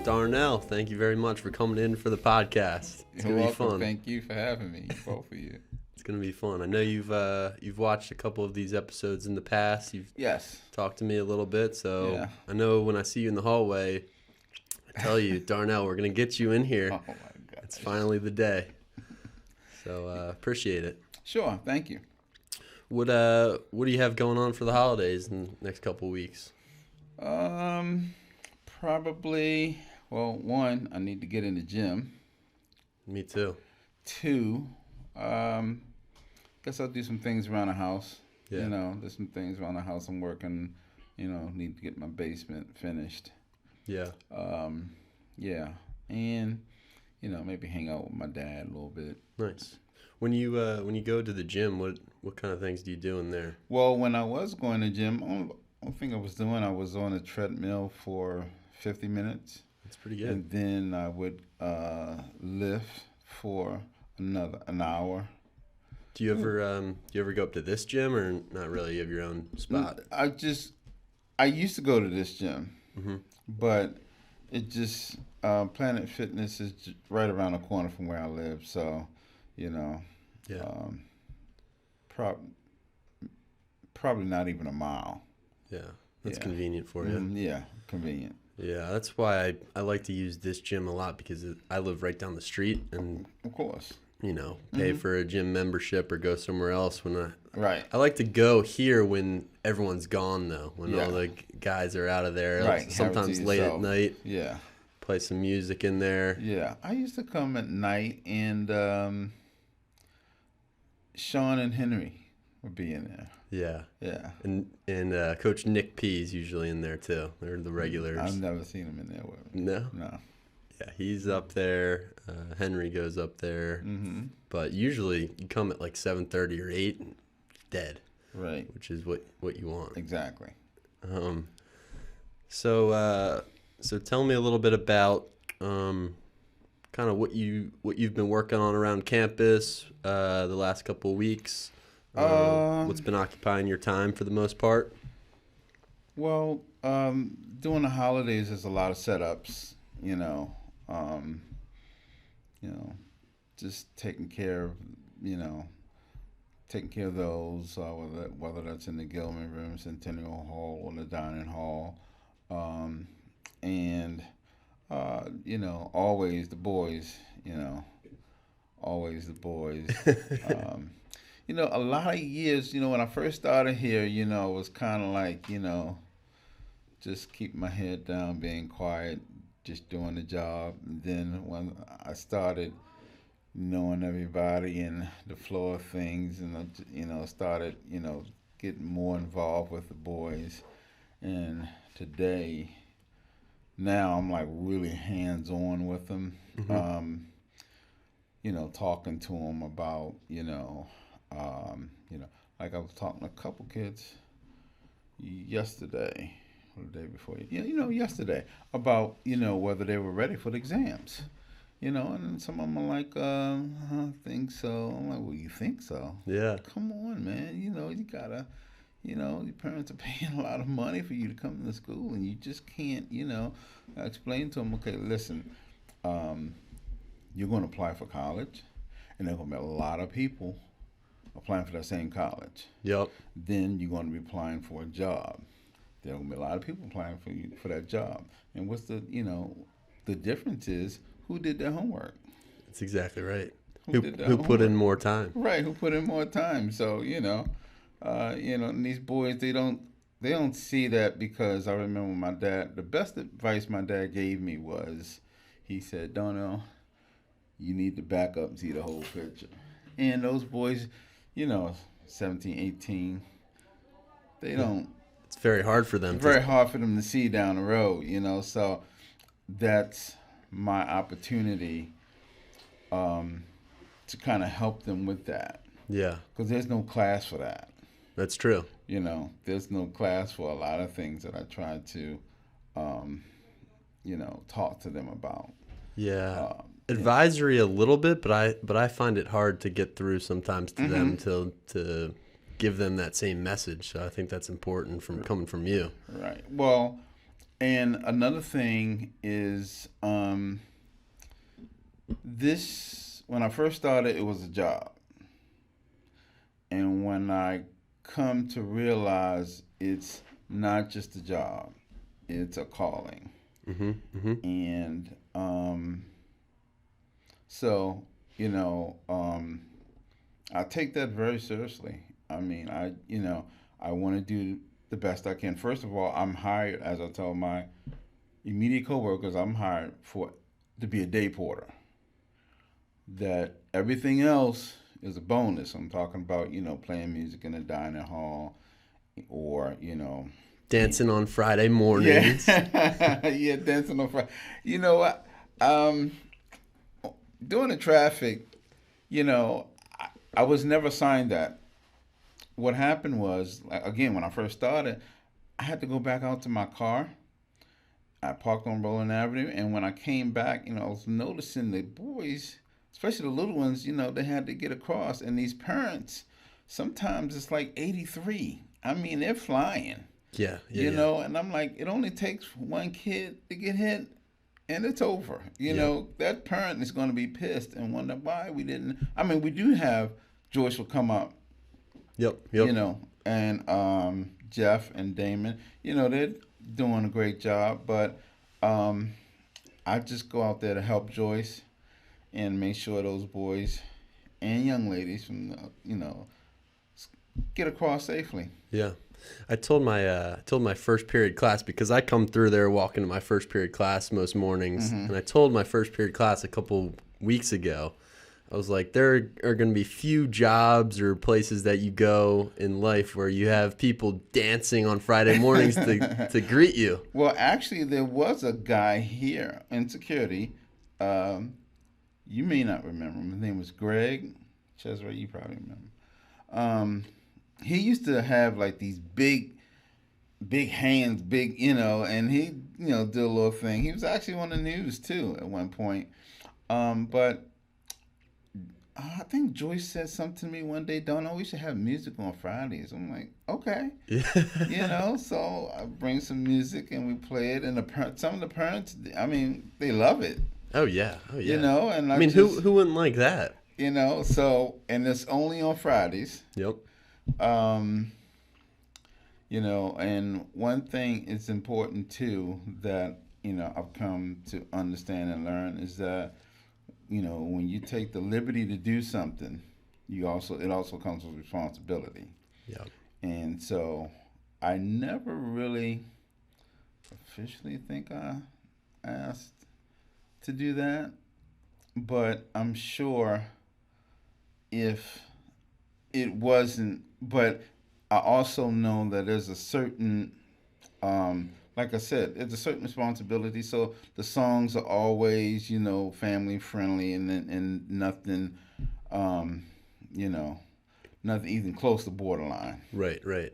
Darnell, thank you very much for coming in for the podcast. It's going to be fun. Thank you for having me, both of you. It's going to be fun. I know you've watched a couple of these episodes in the past. You've talked to me a little bit, so yeah. I know when I see you in the hallway, I tell you, Darnell, we're going to get you in here. Oh my God. It's finally the day. So appreciate it. Sure, thank you. What do you have going on for the holidays in the next couple of weeks? Probably, well, one, I need to get in the gym. Me too. Two, guess I'll do some things around the house. Yeah. You know, there's some things around the house I'm working, need to get my basement finished. Yeah. Yeah. And, maybe hang out with my dad a little bit. Nice. When you go to the gym, what kind of things do you do in there? Well, when I was going to the gym, one thing I was doing, I was on a treadmill for 50 minutes. That's pretty good. And then I would lift for an hour. Do you ever go up to this gym or not really? You have your own spot? I used to go to this gym, but it just Planet Fitness is right around the corner from where I live, so probably not even a mile. Yeah, that's convenient for you. Yeah, convenient. Yeah, that's why I like to use this gym a lot because I live right down the street and of course, pay for a gym membership or go somewhere else Right. I like to go here when everyone's gone though, when all the guys are out of there. Right. Sometimes late at night. Yeah. Play some music in there. Yeah, I used to come at night and Sean and Henry would be in there. Yeah. Yeah. And Coach Nick P is usually in there too. They're the regulars. I've never seen him in there with me. No? No. Yeah, he's up there. Henry goes up there. Mm-hmm. But usually you come at like 7:30 or 8 and dead. Right. Which is what you want. Exactly. So tell me a little bit about kind of what you've been working on around campus the last couple of weeks. What's been occupying your time for the most part? Well, during the holidays, there's a lot of setups. Just taking care of those, whether that's in the Gilman room, Centennial Hall, or the dining hall, and always the boys. Always the boys. A lot of years, when I first started here, it was kind of like, just keep my head down, being quiet, just doing the job. And then when I started knowing everybody and the flow of things, and started, getting more involved with the boys. And today, now I'm like really hands-on with them, talking to them about, like I was talking to a couple kids yesterday, or the day before, yesterday, about, whether they were ready for the exams, and some of them are like, I think so. I'm like, well, you think so? Yeah. Come on, man. You gotta, your parents are paying a lot of money for you to come to school, and you just can't, explain to them, okay, listen, you're going to apply for college, and there are going to be a lot of people applying for that same college. Yep. Then you're going to be applying for a job. There are going to be a lot of people applying for that job. And what's the difference is who did their homework. That's exactly right. Who put in more time. Right, who put in more time. So, and these boys, they don't see that, because I remember my dad, the best advice my dad gave me was, he said, Darnell, you need to back up and see the whole picture. And those boys, 17, 18, they don't. It's very hard for them. It's very hard for them to see down the road, So that's my opportunity to kind of help them with that. Yeah. Because there's no class for that. That's true. There's no class for a lot of things that I try to, talk to them about. Yeah. Advisory a little bit, but I find it hard to get through sometimes to them to give them that same message. So I think that's important coming from you. Right. Well, And another thing is, this, when I first started, it was a job. And when I come to realize it's not just a job, it's a calling. Mm-hmm, mm-hmm. And so, I take that very seriously. I mean, I want to do the best I can. First of all, I'm hired, as I told my immediate coworkers, I'm hired to be a day porter. That everything else is a bonus. I'm talking about, playing music in a dining hall or, dancing on Friday mornings. Yeah, yeah, dancing on Friday. You know what? Doing the traffic, I was never assigned that. What happened was, again, when I first started, I had to go back out to my car. I parked on Rolling Avenue, and when I came back, I was noticing the boys, especially the little ones, they had to get across. And these parents, sometimes it's like 83. I mean, they're flying. Yeah. And I'm like, it only takes one kid to get hit, and it's over. That parent is going to be pissed and wonder why we didn't. I mean, we do have Joyce will come up. Yep. And Jeff and Damon, they're doing a great job. But I just go out there to help Joyce and make sure those boys and young ladies from get across safely. Yeah. I told my first period class, because I come through there walking to my first period class most mornings, Mm-hmm. and I told my first period class a couple weeks ago, I was like, there are going to be few jobs or places that you go in life where you have people dancing on Friday mornings to greet you. Well, actually, there was a guy here in security. You may not remember him. His name was Greg. Cesare, you probably remember. He used to have like these big hands, and he, did a little thing. He was actually on the news too at one point. But I think Joyce said something to me one day, Darnell, we should have music on Fridays. I'm like, okay. Yeah. So I bring some music and we play it. And some of the parents, I mean, they love it. Oh, yeah. And I mean, who wouldn't like that? So, and it's only on Fridays. Yep. And one thing is important too that, I've come to understand and learn is that, when you take the liberty to do something, it also comes with responsibility. Yeah. And so I never really officially think I asked to do that, but I'm sure if it wasn't, but I also know that there's a certain, like I said, it's a certain responsibility. So the songs are always, family friendly and nothing, nothing even close to borderline. Right.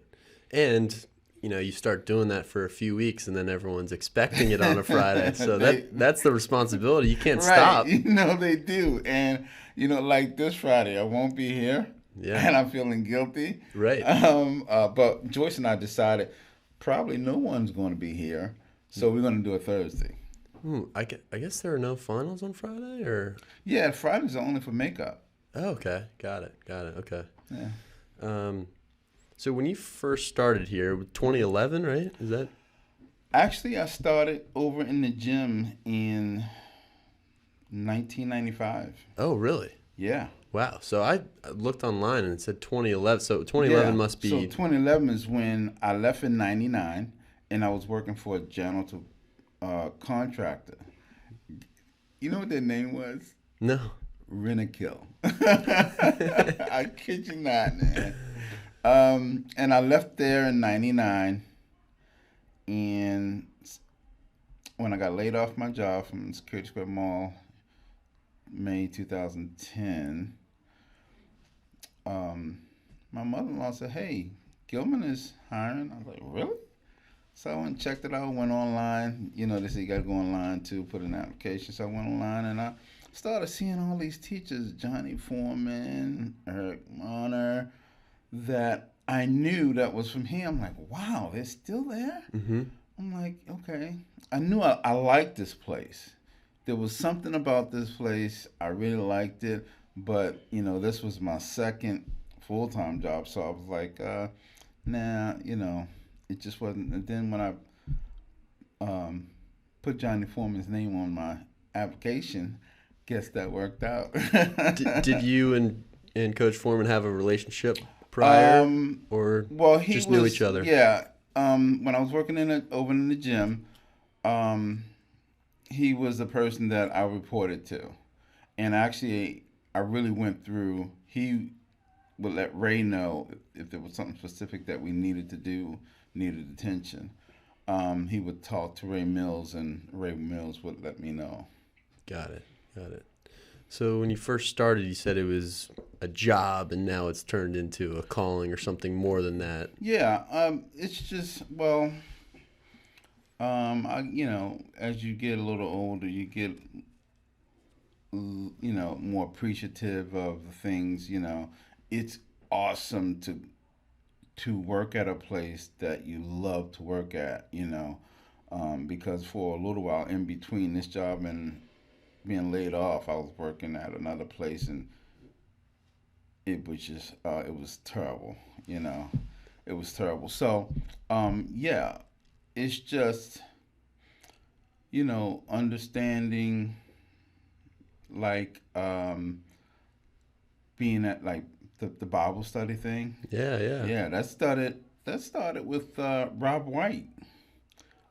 And, you start doing that for a few weeks and then everyone's expecting it on a Friday. So that's the responsibility. You can't stop. They do. And, like this Friday, I won't be here. Yeah. And I'm feeling guilty. Right. But Joyce and I decided probably no one's going to be here, so we're going to do it Thursday. I guess there are no finals on Friday, or? Yeah, Fridays are only for makeup. Oh, okay. Got it. Okay. Yeah. So when you first started here, 2011, right? Is that? Actually, I started over in the gym in 1995. Oh, really? Yeah. Wow. So I looked online and it said 2011. So 2011 must be. So 2011 is when I left in 99 and I was working for a janitor contractor. You know what their name was? No. Rent-A-Kill. I kid you not, man. And I left there in 99. And when I got laid off my job from Security Square Mall, May 2010, my mother-in-law said, hey, Gilman is hiring. I was like, really? So I went and checked it out, went online. They say you got to go online to put an application. So I went online and I started seeing all these teachers, Johnny Foreman, Eric Monner, that I knew that was from him. I'm like, wow, they're still there? Mm-hmm. I'm like, okay. I knew I liked this place. There was something about this place. I really liked it. But, this was my second full-time job. So I was like, nah, it just wasn't. And then when I put Johnny Foreman's name on my application, guess that worked out. did you and Coach Foreman have a relationship prior, or just knew each other? Yeah. When I was working over in the gym, he was the person that I reported to, and actually, I really went through. He would let Ray know if there was something specific that we needed to do, needed attention. He would talk to Ray Mills, and Ray Mills would let me know. Got it. So when you first started, you said it was a job, and now it's turned into a calling or something more than that. Yeah, it's just, as you get a little older, you get, more appreciative of the things. It's awesome to work at a place that you love to work at. Because for a little while in between this job and being laid off, I was working at another place, and it was just it was terrible. It was terrible. So it's just understanding, like being at like the Bible study thing. Yeah. That started with Rob White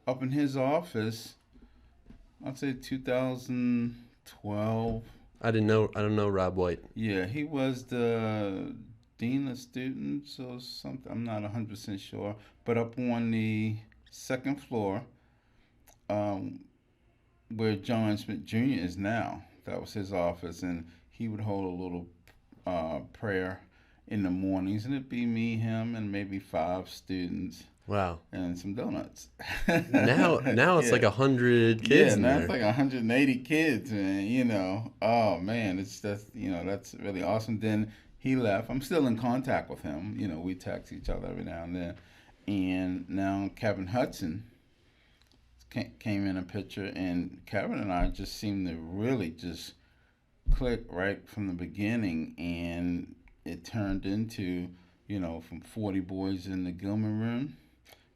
up in his office. I'd say 2012. I don't know Rob White. Yeah, he was the dean of students or something. I'm not 100% sure. But up on the second floor, where John Smith Jr. is now, that was his office, and he would hold a little prayer in the mornings, and it'd be me, him, and maybe 5 students. Wow. And some donuts. Now it's like 100 kids in there. Yeah, now it's like 180 kids, man. Oh man, that's really awesome. Then he left. I'm still in contact with him. We text each other every now and then. And now Kevin Hudson came in a picture, and Kevin and I just seemed to really just click right from the beginning, and it turned into, from 40 boys in the Gilman room.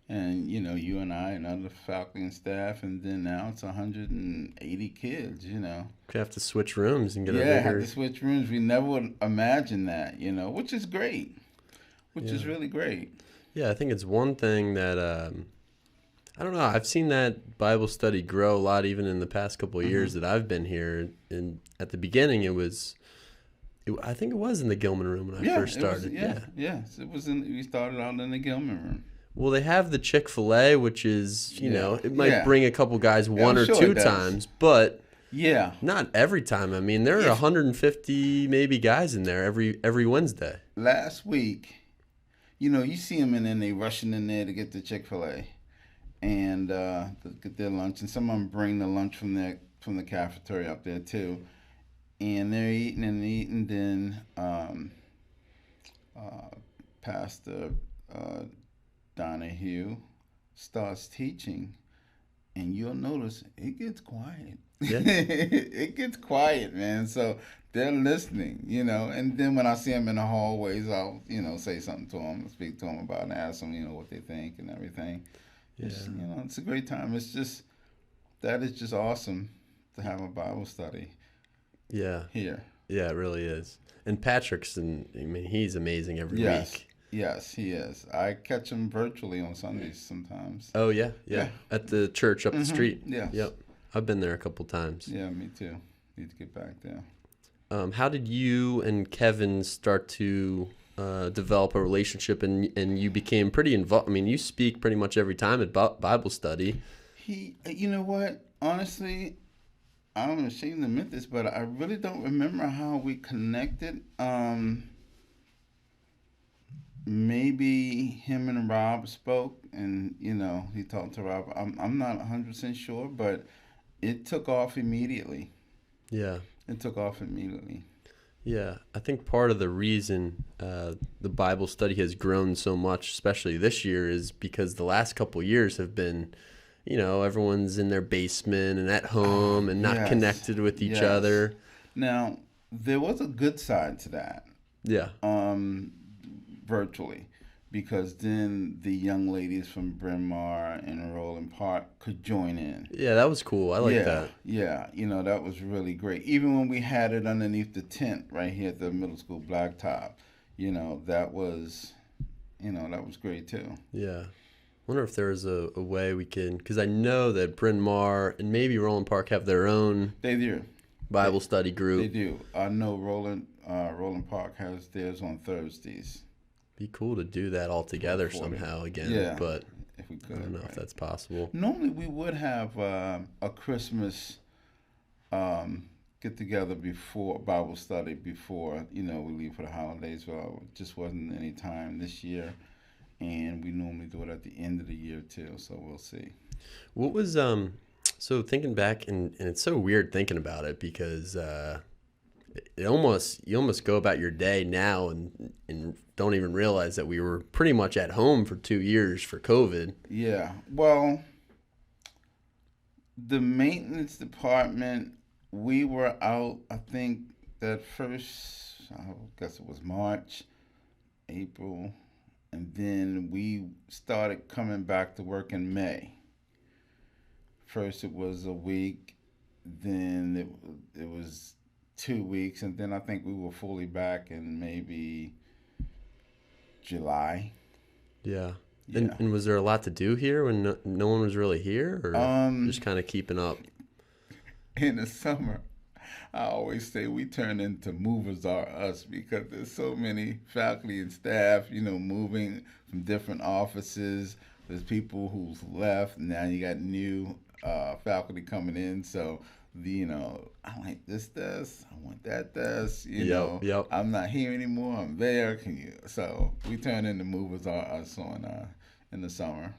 And, you and I and other faculty and staff, and then now it's 180 kids, You have to switch rooms and get a bigger... Yeah, have to switch rooms. We never would imagine that, which is great, which is really great. Yeah, I think it's one thing that, I don't know, I've seen that Bible study grow a lot even in the past couple of years that I've been here. And at the beginning, I think it was in the Gilman room when I first started. Yes, it was we started out in the Gilman room. Well, they have the Chick-fil-A, which is, it might bring a couple guys one or two times, but not every time. I mean, there are 150 maybe guys in there every Wednesday. Last week, you see them and then they rushing in there to get the Chick-fil-A and get their lunch, and some of them bring the lunch from the cafeteria up there too, and they're eating and eating. Then Pastor Donahue starts teaching, and you'll notice it gets quiet. Yeah. It gets quiet, man. So they're listening, And then when I see them in the hallways, I'll, say something to them, speak to them about it, and ask them, what they think and everything. Yeah. It's a great time. That is just awesome to have a Bible study. Yeah. Here. Yeah, it really is. And he's amazing every week. Yes, he is. I catch him virtually on Sundays sometimes. Oh, yeah. At the church up the street. Yes. Yep. I've been there a couple times. Yeah, me too. Need to get back there. How did you and Kevin start to develop a relationship, and you became pretty involved? I mean, you speak pretty much every time at Bible study. You know what? Honestly, I'm ashamed to admit this, but I really don't remember how we connected. Maybe him and Rob spoke, and he talked to Rob. I'm not 100% sure, but it took off immediately. Yeah, it took off immediately. Yeah, I think part of the reason the Bible study has grown so much, especially this year, is because the last couple of years have been everyone's in their basement and at home and not connected with each other. Now, there was a good side to that. Yeah. Virtually. Because then the young ladies from Bryn Mawr and Roland Park could join in. Yeah, that was cool. I like that. Yeah, that was really great. Even when we had it underneath the tent right here at the middle school blacktop, that was great too. Yeah. I wonder if there's a way we can, because I know that Bryn Mawr and maybe Roland Park have their own Bible study group. They do. I know Roland Park has theirs on Thursdays. Be cool to do that all together somehow again, but if we could, I don't know if that's possible. Normally we would have a Christmas get together before Bible study before we leave for the holidays. Well, it just wasn't any time this year, and we normally do it at the end of the year too. So we'll see. What was so thinking back, and it's so weird thinking about it because you almost go about your day now and don't even realize that we were pretty much at home for 2 years for COVID. Yeah. Well, the maintenance department, we were out, I think that first, I guess it was March, April, and then we started coming back to work in May. First it was a week, then it was 2 weeks, and then I think we were fully back in maybe July. Yeah. And was there a lot to do here when no one was really here, or just kind of keeping up? In the summer, I always say we turn into movers are us because there's so many faculty and staff, moving from different offices. There's people who've left. Now you got new faculty coming in, so I like this desk, I want that desk, Yep. I'm not here anymore, I'm there, so we turn into movers are us in the summer.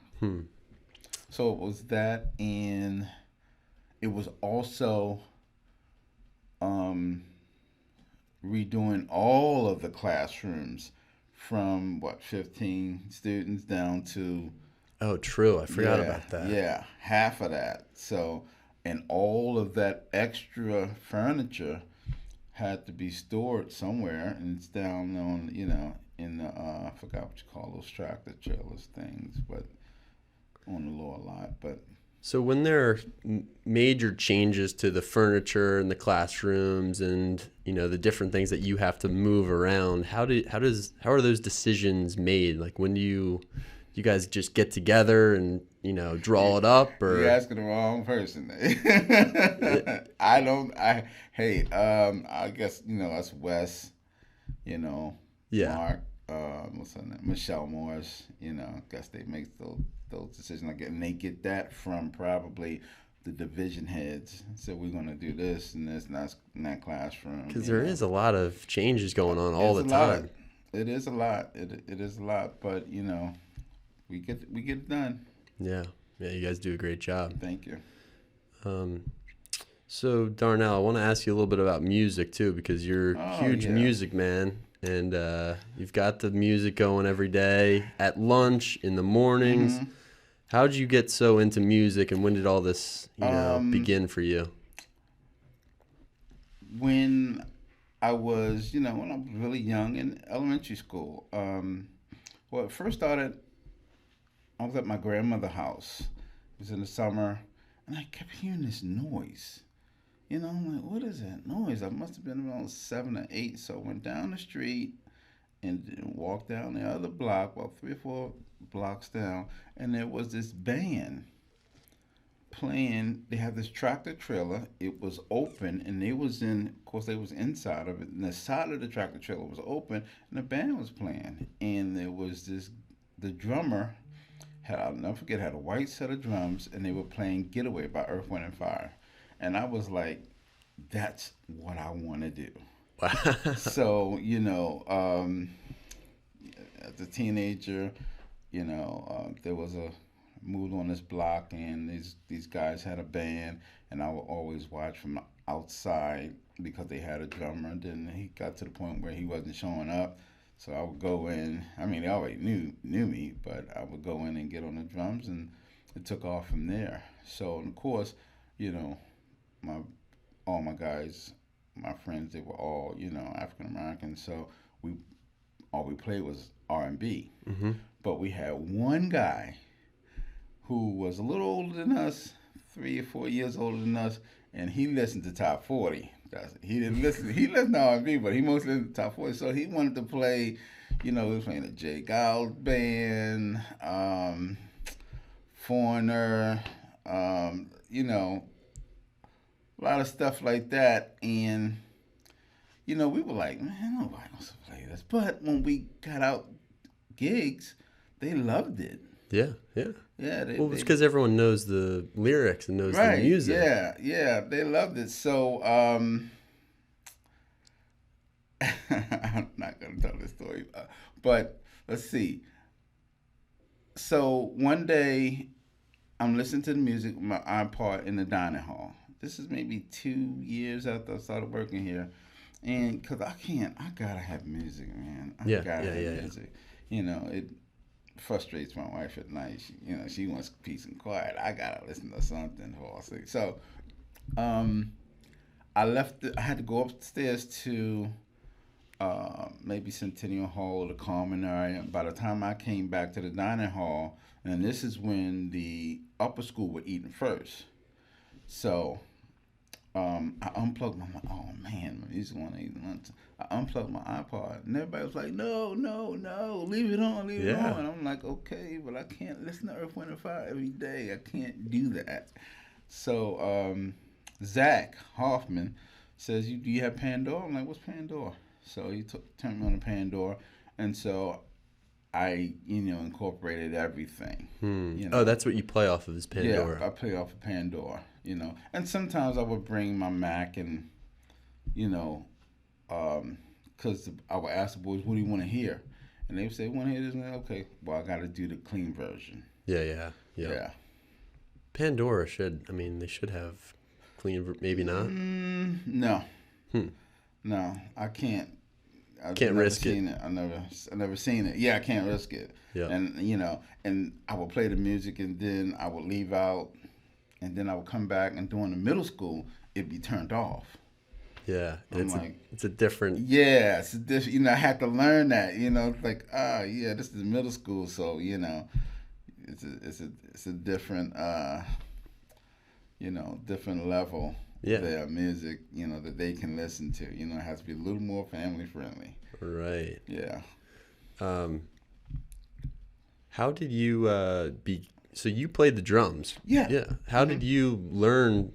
So it was that, and it was also redoing all of the classrooms from 15 students down to true, I forgot about that. Yeah, half of that. So, and all of that extra furniture had to be stored somewhere, and it's down on, in the, I forgot what you call those tractor trailers things, but on the lower lot. But so when there are major changes to the furniture and the classrooms and, the different things that you have to move around, how are those decisions made? Like, when do you guys just get together and draw it up? Or you're asking the wrong person. I guess that's Wes, Mark, what's her name, Michelle Morris. I guess they make those decisions like that, and they get that from probably the division heads. So we're gonna do this and this and that classroom. Because there is a lot of changes going on all the time. It is a lot. It is a lot, but we get it done. Yeah, you guys do a great job. Thank you. So Darnell, I want to ask you a little bit about music too, because you're a huge music man, and you've got the music going every day, at lunch, in the mornings. Mm-hmm. How did you get so into music, and when did all this begin for you? When I was, when I was really young in elementary school. It first started, I was at my grandmother's house. It was in the summer, and I kept hearing this noise. I'm like, what is that noise? I must have been around 7 or 8. So I went down the street and walked down the other block, about 3 or 4 blocks down, and there was this band playing. They had this tractor trailer. It was open, and they was inside of it, and the side of the tractor trailer was open, and the band was playing. And there was the drummer I'll never forget, had a white set of drums, and they were playing Getaway by Earth, Wind & Fire. And I was like, that's what I want to do. So, as a teenager, there was moved on this block, and these guys had a band, and I would always watch from outside because they had a drummer. And then he got to the point where he wasn't showing up. So I would go in. I mean, they already knew me, but I would go in and get on the drums, and it took off from there. So, and of course, you know, all my guys, my friends, they were all, African American. So all we played was R&B. Mm-hmm. But we had one guy who was a little older than us, 3 or 4 years older than us, and he listened to top 40. He didn't listen. He listened to R&B, but he mostly listened to top 40. So he wanted to play, he was playing a J. Giles band, Foreigner, a lot of stuff like that. And, we were like, man, nobody wants to play this. But when we got out gigs, they loved it. Yeah. Yeah. It's because everyone knows the lyrics and knows right, the music. Yeah, they loved it. So, I'm not going to tell this story, but let's see. So one day, I'm listening to the music with my iPod in the dining hall. This is maybe 2 years after I started working here. And because I gotta have music, man. I gotta have music. It frustrates my wife at night. She wants peace and quiet. I gotta listen to something for all sake. So, I had to go upstairs to maybe Centennial Hall, the Common area. By the time I came back to the dining hall, and this is when the upper school were eating first. So, I unplugged oh man, my music want to eat lunch. I unplugged my iPod, and everybody was like, no, leave it on. And I'm like, okay, but I can't listen to Earth, Wind & Fire every day. I can't do that. So, Zach Hoffman says, do you have Pandora? I'm like, what's Pandora? So he turned me on to Pandora, and so I, incorporated everything. Oh, that's what you play off of is Pandora. Yeah, I play off of Pandora, And sometimes I would bring my Mac and, because I would ask the boys, what do you want to hear? And they would say, want to hear this? And okay, well, I got to do the clean version. Yeah. Pandora they should have clean, maybe not? No. No, I can't. Can't risk it. I never seen it. Yeah, I can't risk it. Yeah. And and I would play the music, and then I would leave out, and then I would come back, and during the middle school, it'd be turned off. Yeah, it's a different. Yeah, it's a different. I had to learn that. Like this is middle school, so it's a different different level. Yeah. Their music, that they can listen to. It has to be a little more family friendly. Right. Yeah. How did you so you played the drums? Yeah. Yeah. How did you learn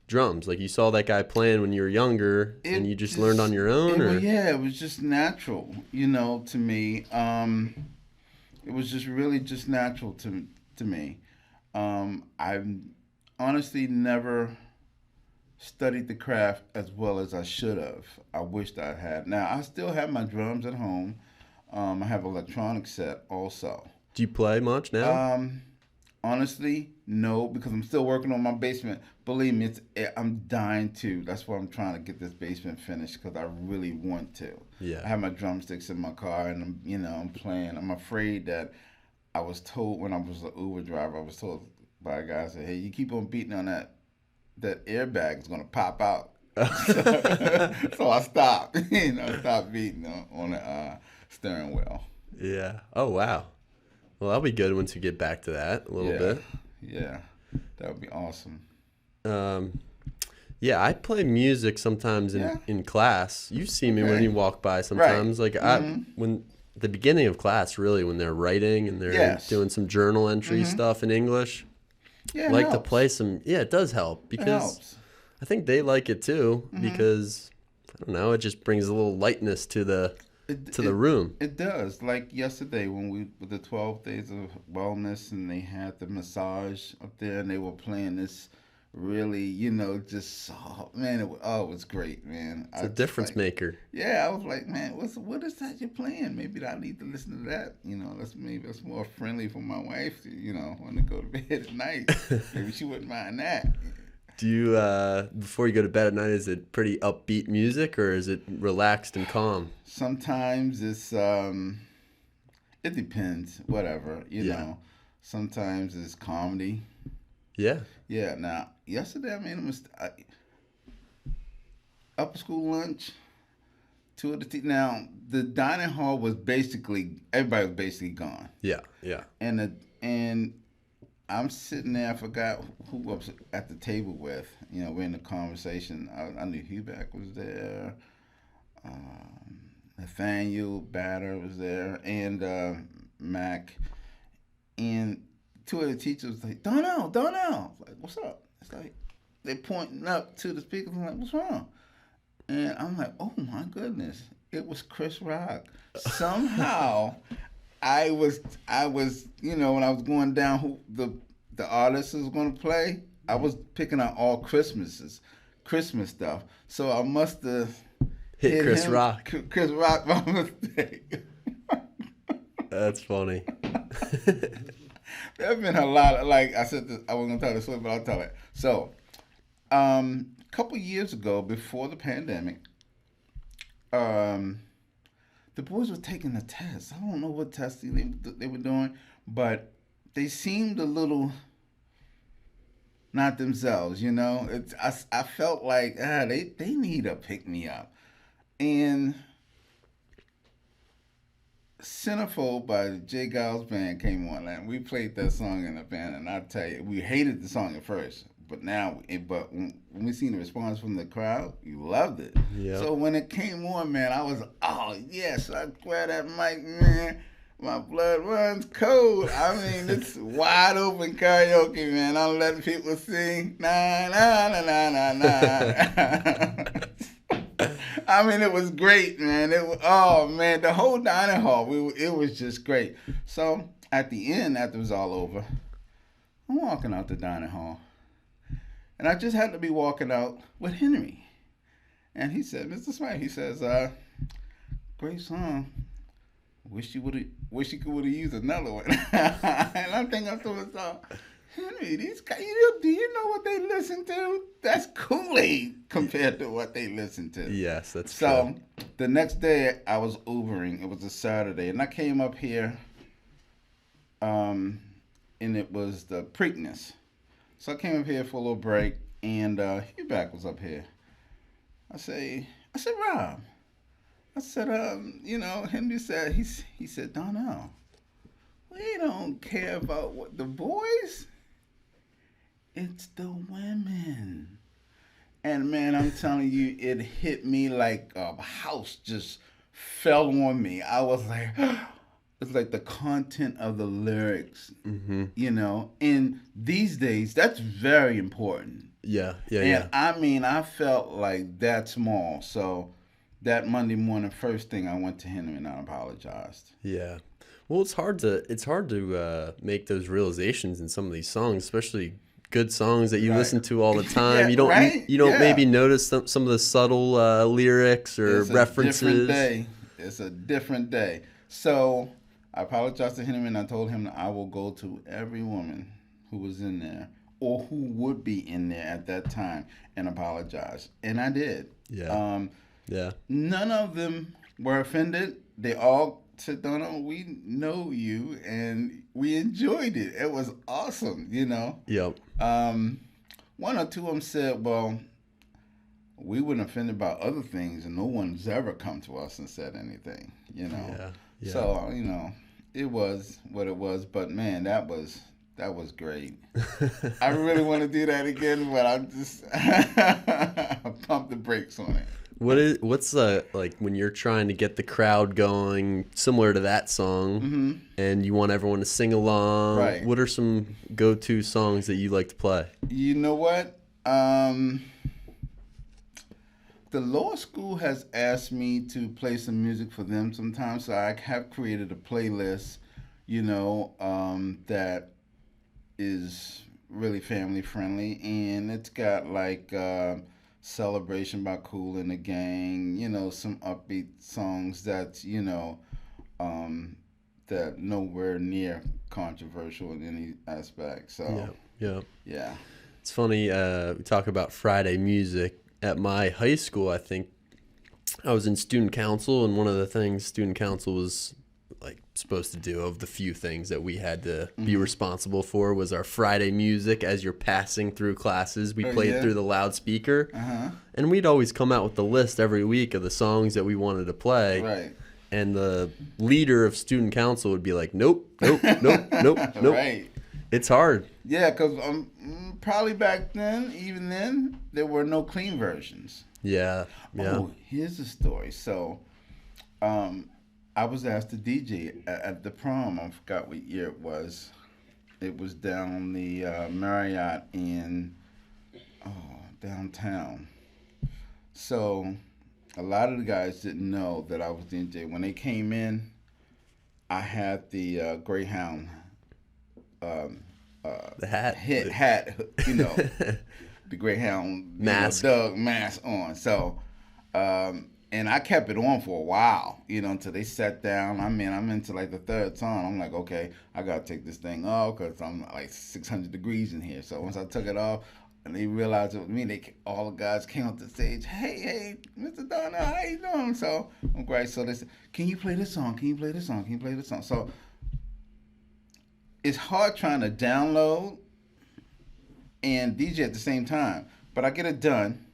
drums? Like you saw that guy playing when you were younger, and you just learned on your own, or? Yeah, it was just natural, to me. It was just really just natural to me. I've honestly never studied the craft as well as I should have. I wished I had. Now, I still have my drums at home. I have an electronic set also. Do you play much now? Honestly, no, because I'm still working on my basement. Believe me, I'm dying to. That's why I'm trying to get this basement finished, because I really want to. Yeah. I have my drumsticks in my car, and I'm playing. I'm afraid that I was told when I was an Uber driver, I was told by a guy, said, hey, you keep on beating on that airbag is going to pop out. So I stopped. Stopped beating on the steering wheel. Yeah. Oh, wow. Well, that'll be good once you get back to that a little bit. Yeah. That would be awesome. Yeah, I play music sometimes in class. You see me when you walk by sometimes. Right. Like when the beginning of class, really, when they're writing and they're doing some journal entry stuff in English. Yeah, I like to play some. Yeah, it does help because I think they like it too because I don't know, it just brings a little lightness to the room. It does. Like yesterday when with the 12 days of wellness, and they had the massage up there, and they were playing this really, just soft. Man, it was great, man. It's a difference maker. Yeah, I was like, man, what is that you're playing? Maybe I need to listen to that. That's more friendly for my wife to, want to go to bed at night. Maybe she wouldn't mind that. Do you, before you go to bed at night, is it pretty upbeat music, or is it relaxed and calm? Sometimes it's, it depends, whatever, you know. Sometimes it's comedy. Yeah. Yeah. Now, yesterday I made a mistake. Upper school lunch. Two of the now the dining hall was everybody was basically gone. Yeah. Yeah. And I'm sitting there. I forgot who I was at the table with. We're in the conversation. I knew Hubeck was there. Nathaniel Batter was there, and Mac. And two of the teachers was like, Darnell. Like, what's up? It's like they pointing up to the speakers. I'm like, what's wrong? And I'm like, oh my goodness, it was Chris Rock. Somehow, I was, when I was going down who the artist was going to play, I was picking out all Christmas stuff. So I must have hit Chris Rock. Chris Rock by mistake. That's funny. There's been a lot of, like I said, I wasn't going to tell the story, but I'll tell it. So, a couple years ago, before the pandemic, the boys were taking a test. I don't know what test they were doing, but they seemed a little not themselves, I felt like they need a pick-me-up. And Centerfold by the J. Giles Band came on, and we played that song in the band, and I tell you, we hated the song at first. But when we seen the response from the crowd, you loved it. Yep. So when it came on, man, I was, oh, yes, I grabbed that mic, man. My blood runs cold. I mean, it's wide open karaoke, man. I'm letting people sing, na, na, na, na, na, na. I mean, it was great, man. The whole dining hall, it was just great. So at the end, after it was all over, I'm walking out the dining hall. And I just happened to be walking out with Henry. And he said, Mr. Smite, he says, great song. Wish you could have used another one. And I'm thinking to myself, Henry, these guys, do you know what they listen to? That's Kool-Aid compared to what they listen to. Yes, that's so true. The next day I was Ubering. It was a Saturday. And I came up here, and it was the Preakness. So I came up here for a little break, and Hubeck was up here. I said, Rob. I said, Henry said, he said, Darnell, we don't care about what the boys. It's the women. And man, I'm telling you, it hit me like a house just fell on me. I was like, it's like the content of the lyrics, and these days, that's very important. Yeah. I mean, I felt like that small. So that Monday morning, first thing, I went to Henry and I apologized. Yeah. Well, it's hard to make those realizations in some of these songs, especially good songs that you listen to all the time. You don't maybe notice some of the subtle lyrics or references. It's a different day. So I apologized to Henry and I told him that I will go to every woman who was in there or who would be in there at that time and apologize. And I did. Yeah. None of them were offended. They all said, Donald, we know you and we enjoyed it. It was awesome, Yep. One or two of them said, well, we weren't offended by other things and no one's ever come to us and said anything, Yeah. So, it was what it was. But, man, that was great. I really want to do that again, but I'm just pump the brakes on it. What's like when you're trying to get the crowd going, similar to that song, and you want everyone to sing along? Right. What are some go-to songs that you like to play? You know what? The lower school has asked me to play some music for them sometimes, so I have created a playlist, that is really family friendly, and it's got like Celebration by Kool and the Gang, some upbeat songs that's, that nowhere near controversial in any aspect. So yeah. It's funny, we talk about Friday music. At my high school, I think I was in student council, and one of the things student council was like supposed to do. Of the few things that we had to be responsible for was our Friday music. As you're passing through classes, we played through the loudspeaker, and we'd always come out with the list every week of the songs that we wanted to play. Right. And the leader of student council would be like, nope, nope, nope, nope, nope. Right. It's hard. Yeah, because probably back then, even then, there were no clean versions. Yeah. Oh, here's the story. So, I was asked to DJ at the prom. I forgot what year it was. It was down the Marriott in downtown. So, a lot of the guys didn't know that I was DJ. When they came in, I had the Greyhound. The hat, the Greyhound mask, Doug mask on. So, and I kept it on for a while, until they sat down. I mean, I'm into like the third song. I'm like, okay, I gotta take this thing off because I'm like 600 degrees in here. So once I took it off, and they realized it was me, all the guys came up the stage. Hey, Mr. Darnell, how you doing? So I'm great. So they said, can you play this song? Can you play this song? Can you play this song? So it's hard trying to download and DJ at the same time, but I get it done.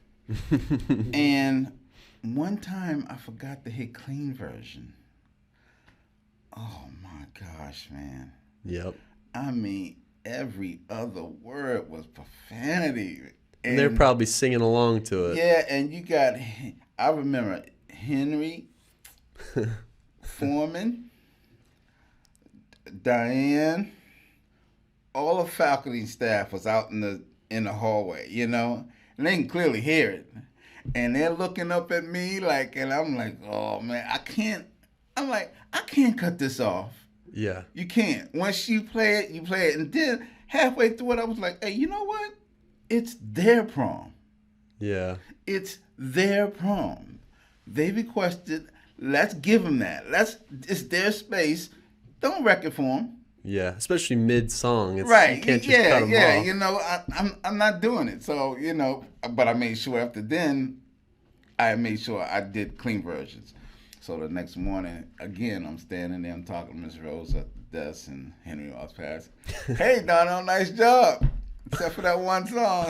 And one time I forgot to hit clean version. Oh my gosh, man. Yep. I mean, every other word was profanity. And they're probably singing along to it. Yeah, and you got, I remember Henry, Foreman, Diane, all the faculty staff was out in the hallway, and they can clearly hear it. And they're looking up at me and I'm like, oh man, I can't cut this off. Yeah. You can't. Once you play it, you play it. And then halfway through it, I was like, hey, you know what? It's their prom. Yeah. It's their prom. They requested, let's give them that. It's their space. Don't wreck it for them. Yeah, especially mid-song. Right. You can't just cut them off. I'm not doing it. So, but I made sure after then, I made sure I did clean versions. So the next morning, again, I'm standing there, I'm talking to Miss Rose at the desk, and Henry walks past. Hey, Darnell, nice job. Except for that one song.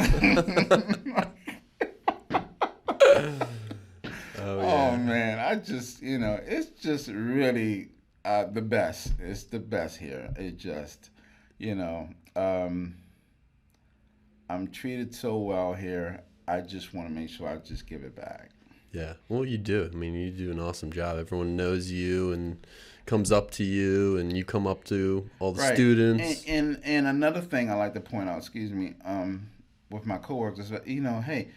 Oh, man. I just, it's just really the best. It's the best here. It just, I'm treated so well here. I just want to make sure I just give it back. Yeah. Well, you do. I mean, you do an awesome job. Everyone knows you and comes up to you, and you come up to all the students. And another thing I like to point out, with my coworkers, hey,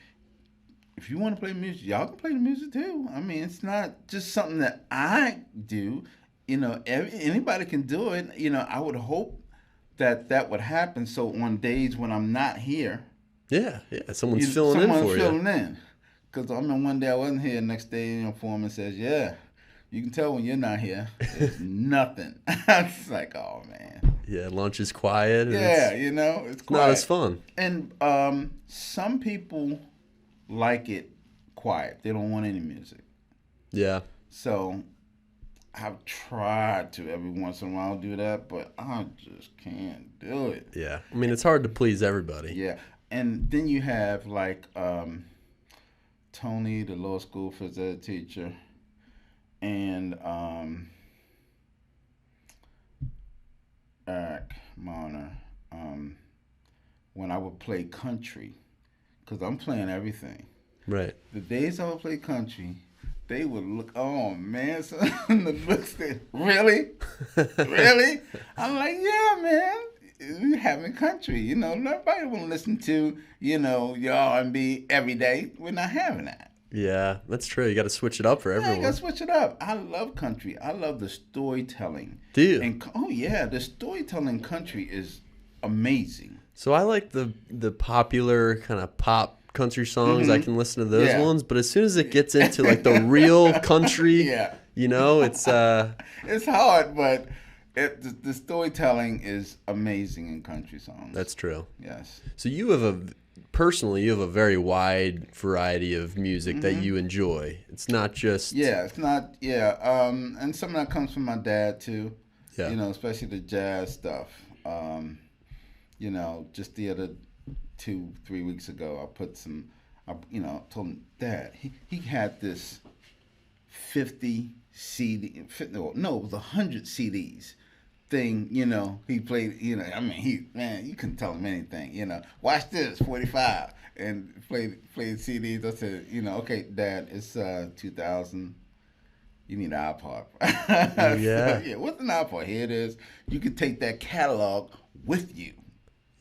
if you want to play music, y'all can play the music too. I mean, it's not just something that I do. Anybody can do it. I would hope that would happen. So on days when I'm not here, someone's filling in for you. Because I remember one day I wasn't here. Next day, foreman says, yeah, you can tell when you're not here. There's nothing. It's like, oh, man. Yeah, lunch is quiet. And it's quiet. Not as fun. And some people like it quiet. They don't want any music. Yeah. So I've tried to every once in a while do that, but I just can't do it. Yeah. I mean, it's hard to please everybody. Yeah. And then you have Tony, the law school phys ed teacher, and Eric Marner. When I would play country, because I'm playing everything. Right. The days I would play country, they would look, oh man, so the looks said, really? Really? I'm like, yeah, man. We're having country, nobody will listen to, your R&B every day. We're not having that. Yeah, that's true. You got to switch it up for everyone. You got to switch it up. I love country. I love the storytelling. Do you? And, the storytelling country is amazing. So I like the popular kind of pop country songs. I can listen to those ones, but as soon as it gets into the real country, it's it's hard, but the storytelling is amazing in country songs. That's true. Yes. So you have personally, you have a very wide variety of music that you enjoy. It's not just... Yeah, it's not... Yeah, and some of that comes from my dad, too. Yeah. You know, especially the jazz stuff. You know, just the other 2-3 weeks ago, I put some... you know, told him, Dad, he had this 50 CD... No, it was 100 CDs thing, you know. He played, you know, I mean, man, you couldn't tell him anything, you know. Watch this, 45, and played CDs. I said, you know, okay, Dad, it's 2000. You need an iPod. Yeah. So, yeah, what's an iPod? Here it is. You can take that catalog with you.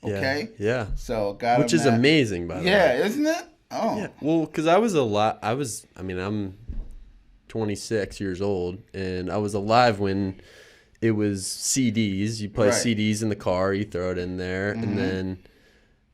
Okay? Yeah. So got Which is amazing, by the way. Yeah, isn't it? Oh. Yeah. Well, because I'm 26 years old, and I was alive when it was CDs. You play CDs in the car, you throw it in there, and then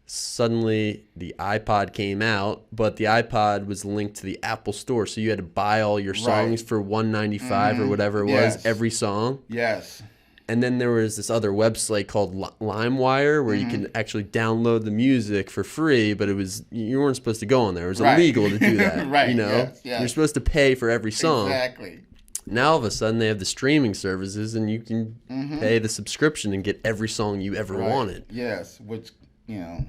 suddenly the iPod came out, but the iPod was linked to the Apple Store, so you had to buy all your songs for $1.95 or whatever it was, every song. Yes. And then there was this other website called LimeWire where you can actually download the music for free, but you weren't supposed to go on there. It was illegal to do that. You know, you're supposed to pay for every song. Exactly. Now all of a sudden they have the streaming services, and you can pay the subscription and get every song you ever wanted. Yes, which, you know,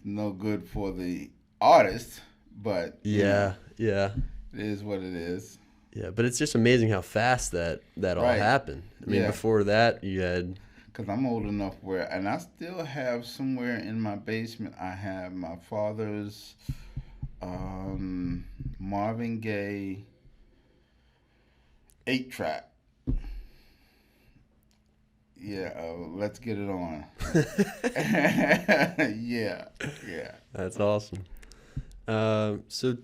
no good for the artist, but yeah, it is what it is. Yeah, but it's just amazing how fast that all happened. I mean, before that, you had... Because I'm old enough and I still have somewhere in my basement, I have my father's Marvin Gaye 8-track. Yeah, let's get it on. Yeah. That's awesome. So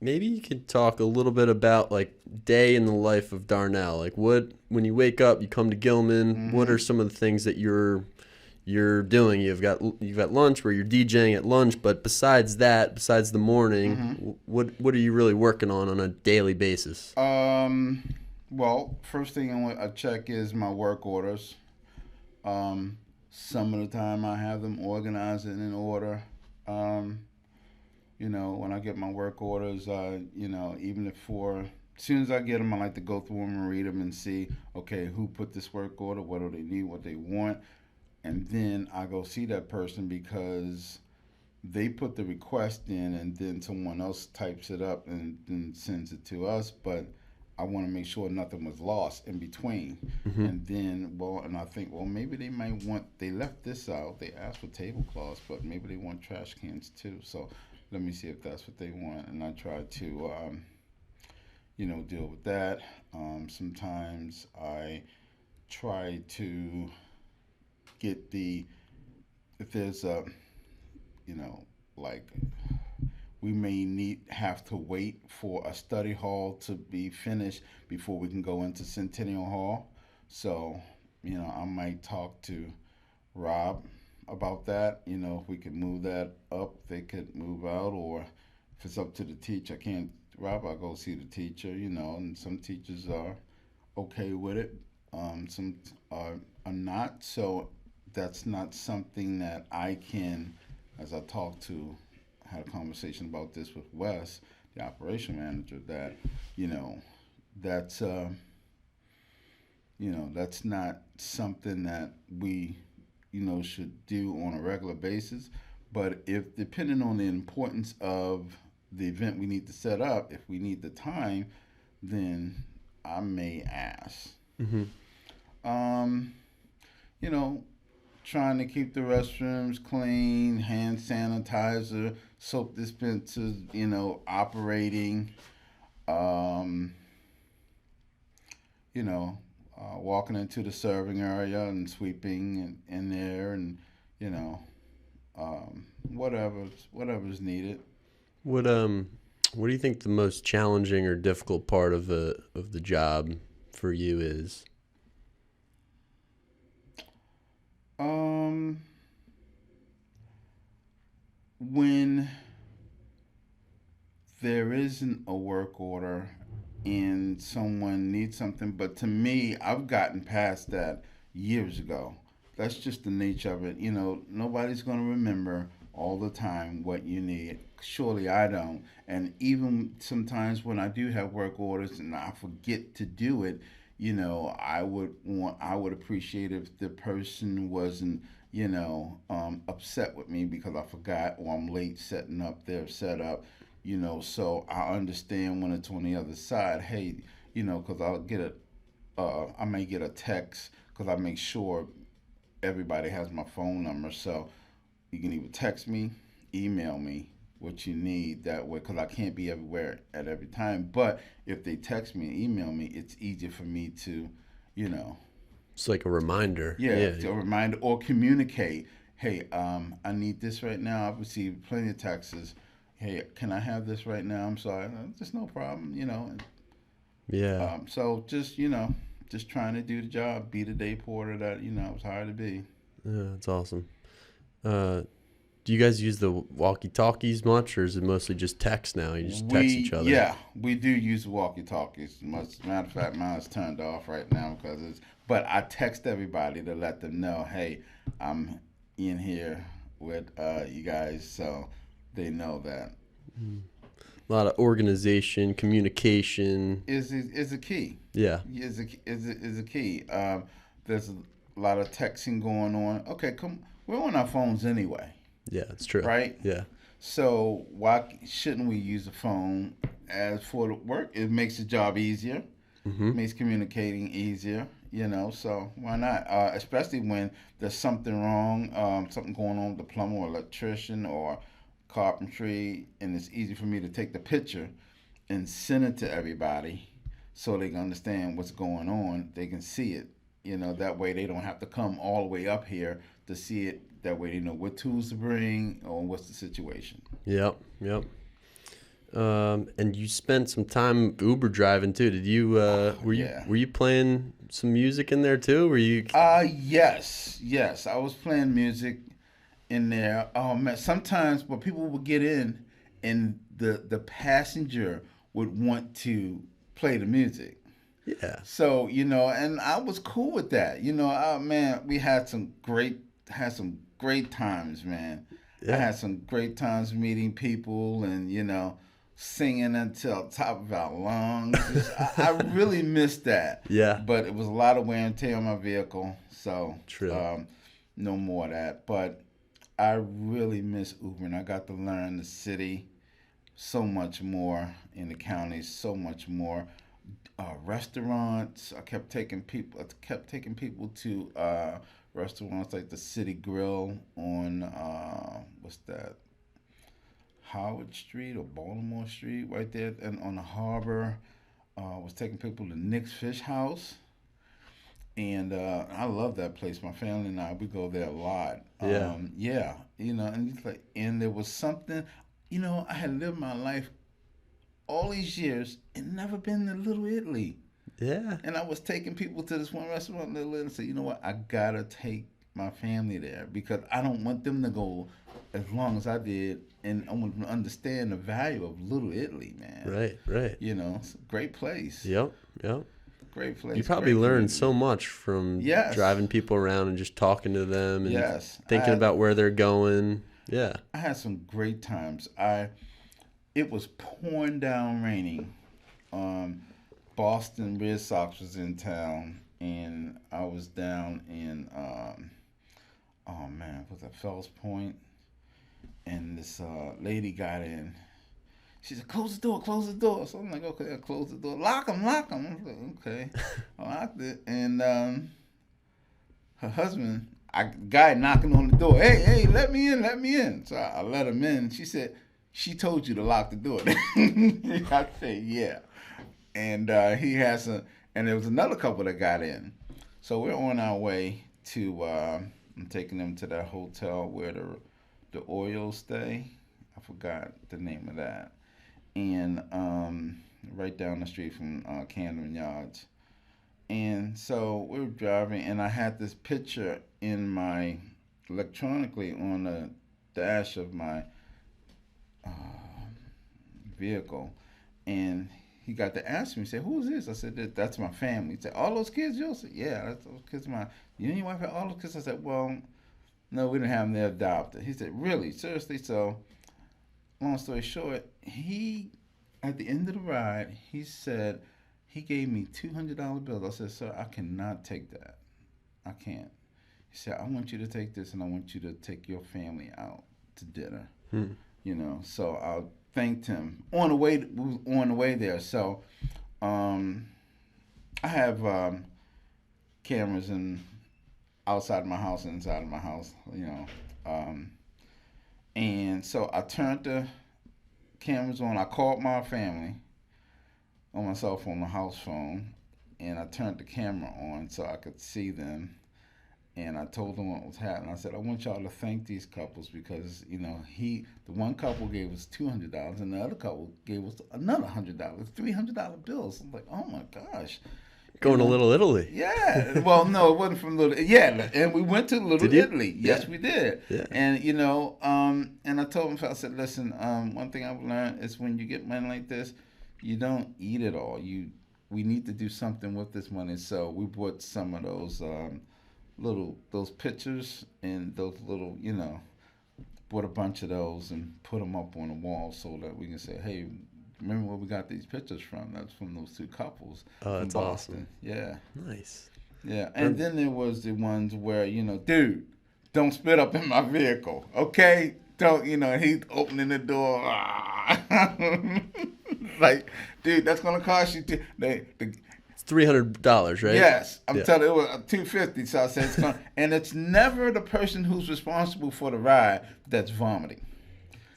maybe you could talk a little bit about like day in the life of Darnell. Like when you wake up, you come to Gilman. What are some of the things that you're doing? You've got lunch where you're DJing at lunch, but besides the morning, what are you really working on a daily basis? Well, first thing I check is my work orders. Some of the time I have them organized and in order. You know, when I get my work orders, you know, as soon as I get them, I like to go through them and read them and see, okay, who put this work order, what do they need, what they want, and then I go see that person because they put the request in and then someone else types it up and then sends it to us, but I want to make sure nothing was lost in between. And then, and I think, maybe they left this out. They asked for tablecloths, but maybe they want trash cans too. So let me see if that's what they want. And I try to, you know, deal with that. Sometimes I try to get if there's a, you know, like, we may have to wait for a study hall to be finished before we can go into Centennial Hall. So, you know, I might talk to Rob about that. You know, if we could move that up, they could move out, or if it's up to the teacher, I'll go see the teacher, you know, and some teachers are okay with it. Some are not. So that's not something that I can, as I had a conversation about this with Wes, the operation manager, that, you know, that's not something that we, you know, should do on a regular basis. But if, depending on the importance of the event we need to set up, if we need the time, then I may ask. You know, trying to keep the restrooms clean, hand sanitizer, soap dispensers, you know, operating. You know, walking into the serving area and sweeping in there, and, you know, whatever's needed. What do you think the most challenging or difficult part of the job for you is? When there isn't a work order and someone needs something, but to me, I've gotten past that years ago. That's just the nature of it. You know, nobody's going to remember all the time what you need. Surely I don't. And even sometimes when I do have work orders and I forget to do it, I would appreciate if the person wasn't, upset with me because I forgot or I'm late setting up their setup. So I understand when it's on the other side. Hey, because I may get a text because I make sure everybody has my phone number. So you can either text me, email me what you need that way because I can't be everywhere at every time. But if they text me and email me, it's easier for me to, It's like a reminder. Yeah, a reminder or communicate. Hey, I need this right now. I've received plenty of texts. Hey, can I have this right now? I'm sorry. There's no problem, Yeah. So just trying to do the job, be the day porter that, I was hired to be. Yeah, that's awesome. Do you guys use the walkie-talkies much, or is it mostly just text now? You just text each other? Yeah, we do use the walkie-talkies. Matter of fact, mine's turned off right now but I text everybody to let them know, hey, I'm in here with you guys, so they know that. A lot of organization, communication is a key. Yeah, is a key. There's a lot of texting going on. Okay, we're on our phones anyway. Yeah, it's true. Right? Yeah. So why shouldn't we use the phone? As for the work, it makes the job easier. Mm-hmm. Makes communicating easier. So why not? Especially when there's something wrong, something going on with the plumber or electrician or carpentry, and it's easy for me to take the picture and send it to everybody so they can understand what's going on. They can see it. That way they don't have to come all the way up here to see it. That way they know what tools to bring or what's the situation. Yep. And you spent some time Uber driving too. Did you? Were you playing some music in there too? Were you? Yes. I was playing music in there. Oh man, sometimes when people would get in, and the passenger would want to play the music. Yeah. So and I was cool with that. Man, we had some great times, man. Yeah. I had some great times meeting people and, singing until the top of our lungs. I really missed that. Yeah. But it was a lot of wear and tear on my vehicle. So, true. No more of that. But I really miss Uber, and I got to learn the city so much more, in the county so much more. Restaurants. I kept taking people to restaurants like the City Grill on what's that, Howard Street or Baltimore Street, right there, and on the harbor. Was taking people to Nick's Fish House, and I love that place. My family and I, we go there a lot. Yeah. And it's like, and there was something, I had lived my life all these years and never been to Little Italy. Yeah. And I was taking people to this one restaurant in Little Italy and said, you know what, I gotta take my family there because I don't want them to go as long as I did, and I want them to understand the value of Little Italy, man. Right. It's a great place. Yep. Great place. You probably learned so much from driving people around and just talking to them and thinking about where they're going. Yeah. I had some great times. It was pouring down raining. Boston Red Sox was in town, and I was down in was that Fells Point? And this lady got in. She said, "Close the door." So I'm like, "Okay, I'll close the door. Lock them." I was like, "Okay." I locked it, and her husband, guy knocking on the door. Hey, let me in. So I let him in. She said, "She told you to lock the door." I said, "Yeah." And he has and there was another couple that got in. So we're on our way to, I'm taking them to that hotel where the Orioles stay. I forgot the name of that. And right down the street from Camden Yards. And so we were driving, and I had this picture in my, electronically on the dash of my vehicle. And he got to ask me, he said, "Who is this?" I said, "That's my family." He said, "All those kids?" I said, "Yeah, that's those kids. You and your wife had all those kids?" I said, "Well, No, we didn't have them. They're adopted. He said, really? Seriously? So, long story short, at the end of the ride, he said, he gave me $200 bills. I said, sir, I cannot take that. I can't. He said, I want you to take this and I want you to take your family out to dinner. So I thanked him on the way there. So I have cameras outside of my house and inside of my house, and so I turned the cameras on. I called my family on my cell phone, my house phone, and I turned the camera on so I could see them. And I told them what was happening. I said, I want y'all to thank these couples because, the one couple gave us $200 and the other couple gave us another $100, $300 bills. I'm like, oh my gosh. Going to Little Italy. Yeah. Well, no, it wasn't from Little. Yeah, and we went to Little Italy. Yes, we did. Yeah. And and I told them, I said, listen, one thing I've learned is when you get money like this, you don't eat it all. We need to do something with this money. So we bought some of those those pictures and those little, bought a bunch of those and put them up on the wall so that we can say, hey, remember where we got these pictures from? That's from those two couples. Oh, that's awesome. Yeah. Nice. Yeah. And then there was the ones where, dude, don't spit up in my vehicle, okay? Don't, he's opening the door. Like, dude, that's going to cost you. It's $300, right? Yes. I'm telling you, it was $250. So I said, it's going to, and it's never the person who's responsible for the ride that's vomiting.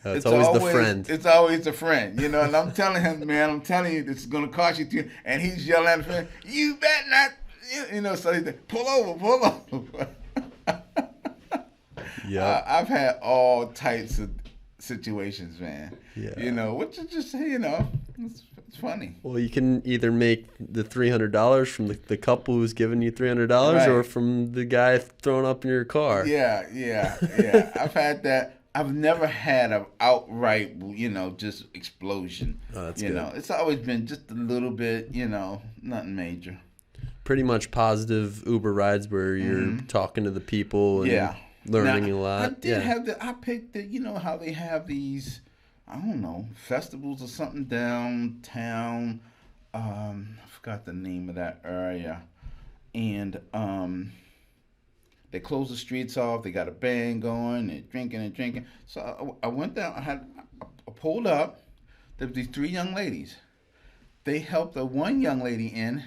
It's always the friend. It's always the friend, and I'm telling him, man, I'm telling you, this is going to cost you $200. And he's yelling at the friend, you bet not, so he's like, pull over. Yeah. I've had all types of situations, man. Yeah. Which is just, it's funny. Well, you can either make the $300 from the couple who's giving you $300 right. or from the guy throwing up in your car. Yeah. I've had that. I've never had an outright, just explosion. Oh, that's good. It's always been just a little bit, nothing major. Pretty much positive Uber rides where you're talking to the people and learning a lot. I did have I picked how they have these, I don't know, festivals or something downtown. I forgot the name of that area. And they close the streets off. They got a band going. They're drinking. So I went down. I pulled up. There were these three young ladies. They helped the one young lady in,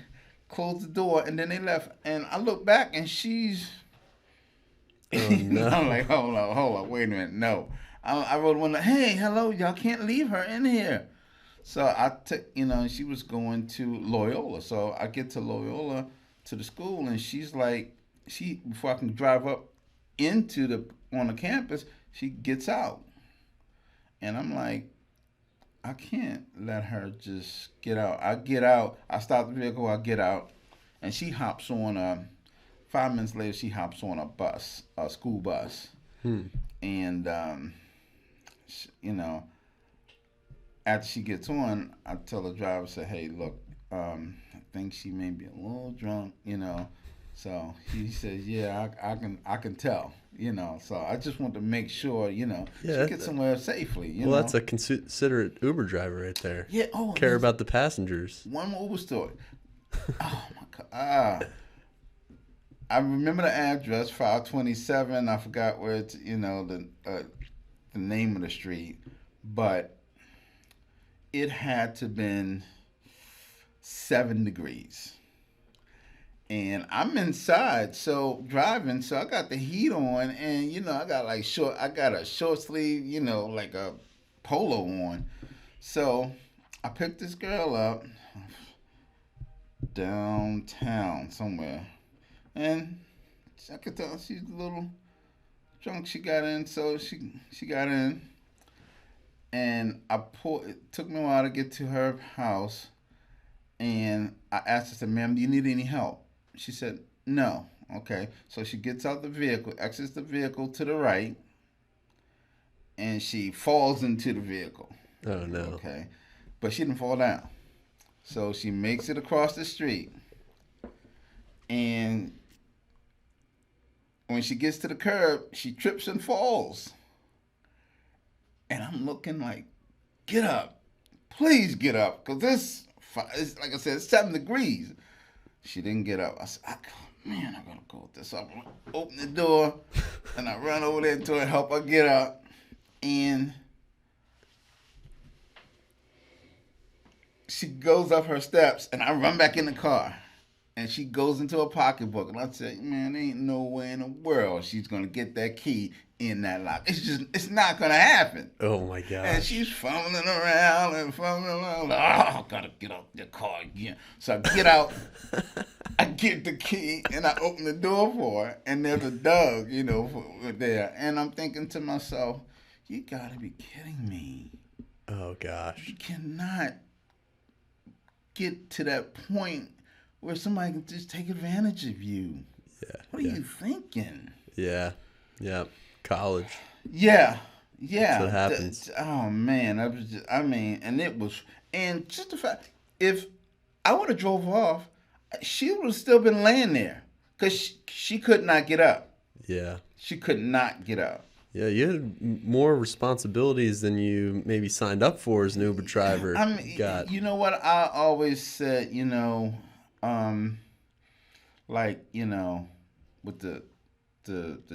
closed the door, and then they left. And I look back, and she's... Oh, no. I'm like, hold on, wait a minute. No. I wrote one, hey, hello, y'all can't leave her in here. So I took, she was going to Loyola. So I get to Loyola, to the school, and she's like, before I can drive up on the campus, she gets out. And I'm like, I can't let her just get out. I get out, I stop the vehicle, I get out, and she hops on 5 minutes later, she hops on a school bus. And, after she gets on, I tell the driver, say, hey, look, I think she may be a little drunk, So he says, yeah, I can tell, So I just want to make sure, she gets somewhere safely, Well, that's a considerate Uber driver right there. Yeah. Care about the passengers. One more Uber story. Oh, my God. I remember the address, 527. I forgot where it's, the name of the street. But it had to been 7 degrees. And I'm inside, driving, so I got the heat on, and, I got a short sleeve, like a polo on. So I picked this girl up downtown somewhere. And I could tell she's a little drunk. She got in, so she got in. And it took me a while to get to her house. And I asked her, ma'am, do you need any help? She said, no. Okay. So she gets out the vehicle, exits the vehicle to the right, and she falls into the vehicle. Oh, no. Okay. But she didn't fall down. So she makes it across the street. And when she gets to the curb, she trips and falls. And I'm looking like, get up. Please get up. Because it's, like I said, it's 7 degrees. She didn't get up. I said, man, I got to go with this. So I open the door, and I run over there to her, help her get up. And she goes up her steps, and I run back in the car. And she goes into her pocketbook. And I said, man, there ain't no way in the world she's going to get that key in that lock. It's not going to happen. Oh, my God. And she's fumbling around. Oh, I got to get out the car again. So I get out. I get the key, and I open the door for her. And there's a dog, there. And I'm thinking to myself, you got to be kidding me. Oh, gosh. You cannot get to that point where somebody can just take advantage of you. Yeah. What are you thinking? Yeah. College. Yeah. That's what happens. Oh man, and just the fact, if I would have drove off, she would have still been laying there because she could not get up. Yeah. She could not get up. Yeah, you had more responsibilities than you maybe signed up for as an Uber driver. You know what I always said, with the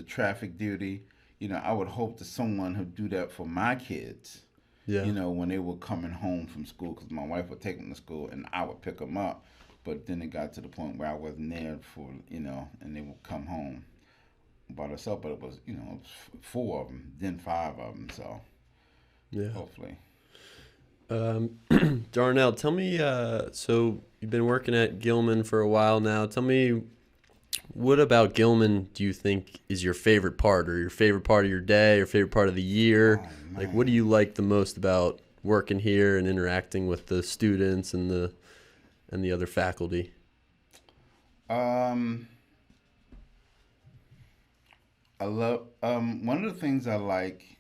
traffic duty, I would hope that someone would do that for my kids. Yeah. When they were coming home from school, because my wife would take them to school and I would pick them up. But then it got to the point where I wasn't there for, and they would come home by themselves. But it was, 4 of them, then 5 of them. So, yeah, hopefully. Darnell, tell me, so you've been working at Gilman for a while now. Tell me, what about Gilman do you think is your favorite part, or your favorite part of your day, or favorite part of the year? Like, what do you like the most about working here and interacting with the students and the other faculty? I love, one of the things I like,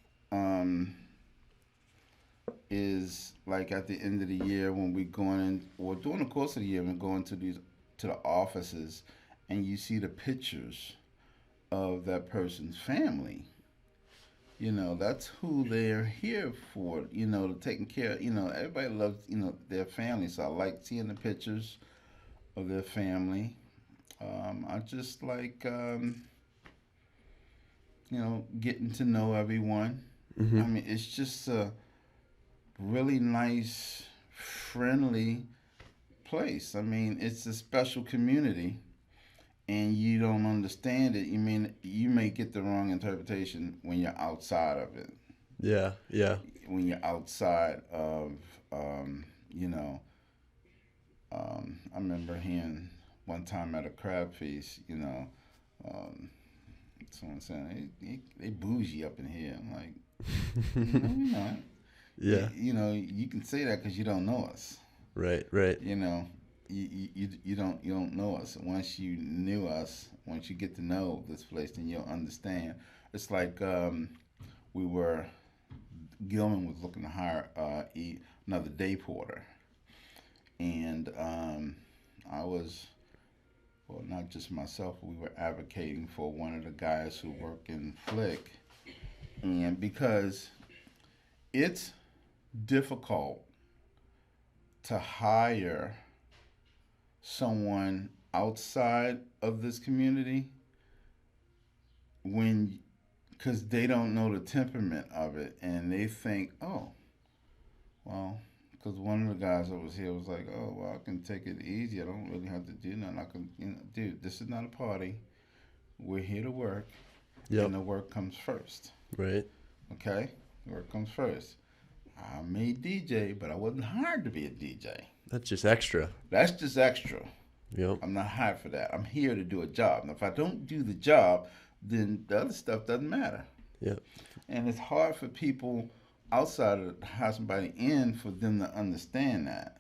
is like at the end of the year when we're going in, or during the course of the year, we're going to the offices, and you see the pictures of that person's family. That's who they're here for. To taking care. Everybody loves their family, so I like seeing the pictures of their family. I just like getting to know everyone. Mm-hmm. It's just a really nice, friendly place. It's a special community, and you don't understand it. You may get the wrong interpretation when you're outside of it. Yeah. When you're outside of, I remember hearing one time at a crab feast, someone saying, they bougie up in here. I'm like, no, we're not. Yeah. You can say that because you don't know us. Right. You don't know us. Once you knew us, once you get to know this place, then you'll understand. It's like Gilman was looking to hire another day porter, and I was, well, not just myself, we were advocating for one of the guys who work in Flick, and because it's difficult to hire someone outside of this community because they don't know the temperament of it, and they think, oh, well, because one of the guys that was here was like, oh, well, I can take it easy. I don't really have to do nothing. I can, dude, this is not a party. We're here to work, and the work comes first. Right. Okay? The work comes first. I may DJ, but I wasn't hired to be a DJ. That's just extra. That's just extra. Yep. I'm not hired for that. I'm here to do a job. Now, if I don't do the job, then the other stuff doesn't matter. Yep. And it's hard for people outside of hire somebody in for them to understand that.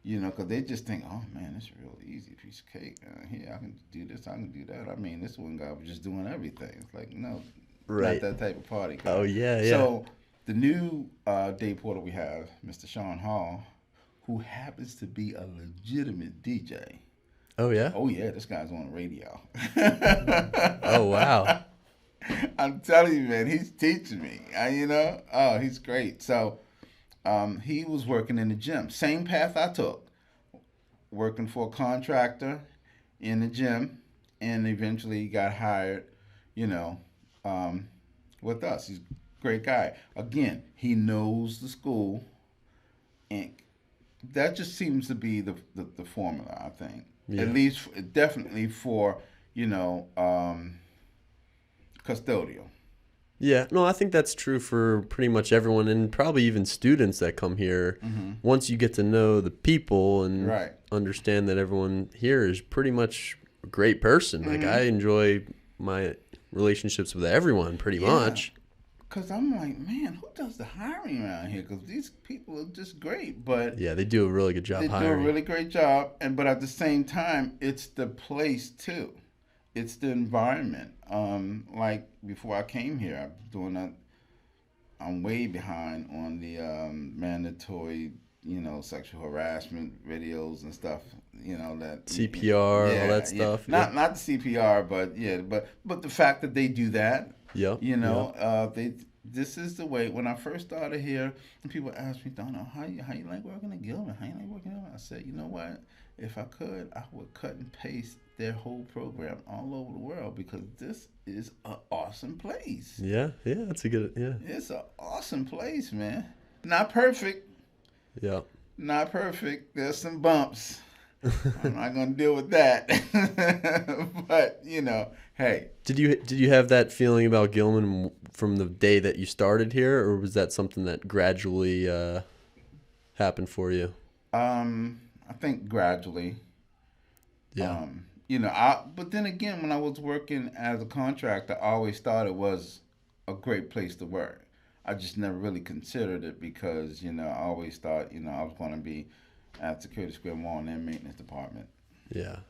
Because they just think, oh, man, it's real easy, piece of cake. Here, I can do this, I can do that. This one guy was just doing everything. It's like, no, not that type of party. Oh, yeah. So the new day porter we have, Mr. Sean Hall, who happens to be a legitimate DJ. Oh, yeah? Oh, yeah, this guy's on the radio. Oh, wow. I'm telling you, man, he's teaching me. He's great. So he was working in the gym. Same path I took. Working for a contractor in the gym. And eventually he got hired, you know, um, with us. He's a great guy. Again, he knows the school. And that just seems to be the formula, I think. Yeah. At least, definitely for, you know, custodial. Yeah, no, I think that's true for pretty much everyone, and probably even students that come here. Mm-hmm. Once you get to know the people and Right. understand that everyone here is pretty much a great person. Mm-hmm. Like, I enjoy my relationships with everyone pretty much. Because I'm like, man, who does the hiring around here? Because these people are just great. But yeah, they do a really good job hiring. They do a really great job. But at the same time, it's the place, too. It's the environment. Like before I came here, I'm way behind on the mandatory, sexual harassment videos and stuff. That CPR, all that stuff. Not the CPR, but the fact that they do that. Yeah. This is the way. When I first started here, and people asked me, Darnell, how you like working at Gilman? How you like working at Gilman? I said, you know what? If I could, I would cut and paste their whole program all over the world because this is an awesome place. Yeah, that's a good, It's an awesome place, man. Not perfect. Yeah. Not perfect. There's some bumps. I'm not gonna deal with that. But hey. Did you have that feeling about Gilman from the day that you started here, or was that something that gradually happened for you? I think gradually. Yeah. But then again, when I was working as a contractor, I always thought it was a great place to work. I just never really considered it because, I always thought, I was going to be at Security Square Mall in their maintenance department. Yeah.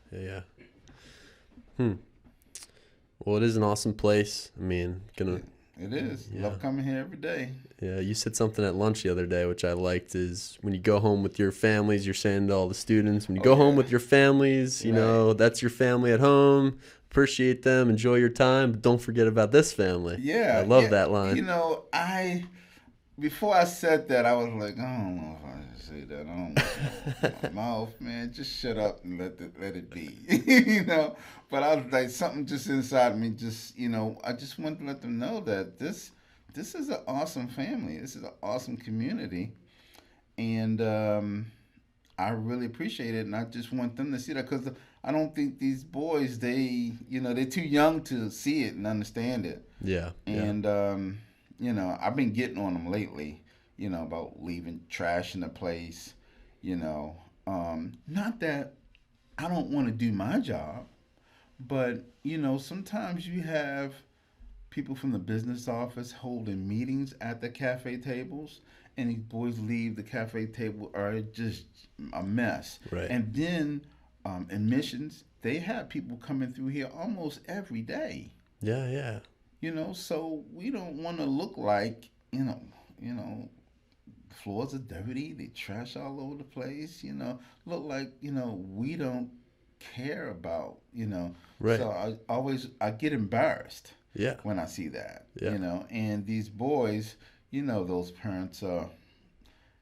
Well, it is an awesome place. I mean, It is. Yeah. Love coming here every day. Yeah, you said something at lunch the other day, which I liked, is when you go home with your families, you're saying to all the students, when you go home with your families, that's your family at home. Appreciate them, enjoy your time, but don't forget about this family. Yeah. I love that line. Before I said that, I was like, I don't know if I should say that. I don't want my mouth, man. Just shut up and let it be. But I was like, something just inside me, I just wanted to let them know that this is an awesome family. This is an awesome community. And I really appreciate it. And I just want them to see that because I don't think these boys, they're too young to see it and understand it. Yeah. And, I've been getting on them lately, about leaving trash in the place, not that I don't want to do my job, but, sometimes you have people from the business office holding meetings at the cafe tables, and these boys leave the cafe table are just a mess. Right. And then admissions, they have people coming through here almost every day. Yeah. So we don't want to look like, floors are dirty, they trash all over the place, look like, we don't care about, Right. So I get embarrassed when I see that, and these boys, those parents are,